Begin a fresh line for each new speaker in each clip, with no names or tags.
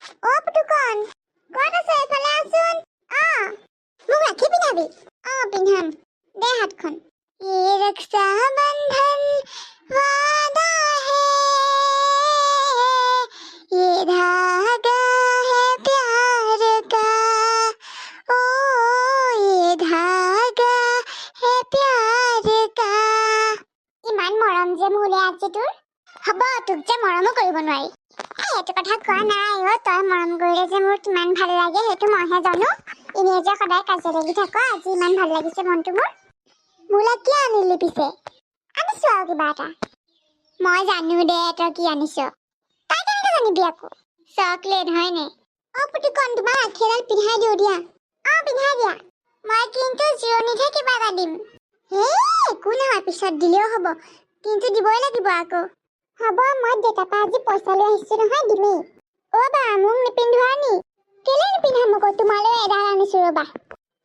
অ পুতুকন ক'ত আছে এইফালে আছোন মোক ৰাখি পিন্ধাবি পিন্ধাম দে হাতখন ये रक्षा बंधन वादा है ये धागा है प्यार का ओ ये धागा है प्यार का ইমান মৰম যে মোলে আছে তোৰ হ'ব তোক যে মৰমো কৰিব নোৱাৰি এইটো কথা কোৱা নাই তই মৰম কৰিলে যে মোৰ কিমান ভাল লাগে সেইটো মইহে জানো এনে যে সদায় কাজিয়া লাগি থাক আজি ইমান ভাল লাগিছে মনটো মোৰ মোলে কি আনিলি পিছে আনিছো আৰু কিবা এটা মই জানো দে তই কি আনিছ তই কেনেকৈ জানিবি আকৌ চকলেট হয়নে পুতুকন তোমাৰ আখেডাল পিন্ধাই দিওঁ দিয়া পিন্ধাই দিয়া মই কিন্তু জিৰণিতহে কিবা এটা দিম একো নহয় পিছত দিলেও হ'ব কিন্তু দিবই লাগিব আকৌ হ'ব মই দেউতাৰ পৰা আজি পইচা লৈ আহিছো নহয় দিমেই বা মোক নিপিন্ধোৱা নি কেলে নিপিন্ধাম আকৌ তোমালৈ এডাল আনিছো ৰ'বা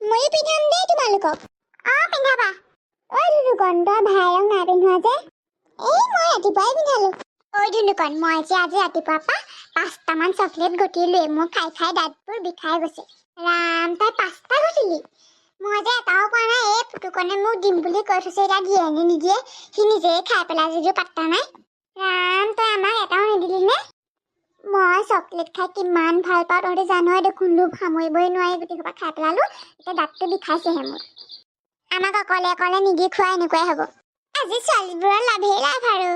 ময়ো পিন্ধাম দেই তোমালোকক পিন্ধাবা ধুনুকন তই ভাই ৰং নাই পিন্ধোৱা যে মই ৰাতিপুৱাই পিন্ধালো ধুনুকন মই যে আজি ৰাতিপুৱাৰ পৰা 5টামান চকলেট গতিলোৱে মোৰ খাই খাই দাঁতবোৰ বিষাই গৈছে ৰাম তই 5টা গতিলি মই যে এটাও কোৱা নাই পুতুকনে মোক দিম বুলি কৈ থৈছে এতিয়া দিয়ে নে নিদিয়ে সি নিজে খাই পেলাই যদিও পাত্তা নাই ৰাম তই আমাক এটাও নিদিলি নে মই চকলেট খাই কিমান ভাল পাওঁ তহঁতে জানই দেখোন লোভ সামৰিবই নোৱাৰি গোটেই সোপা খাই পেলালো এতিয়া দাঁতটো বিষাইছেহে মোৰ আমাক অকলে অকলে নিদি খোৱা এনেকুৱাই হ'ব আজি ছোৱালীবোৰৰ লাভেই লাভ আৰু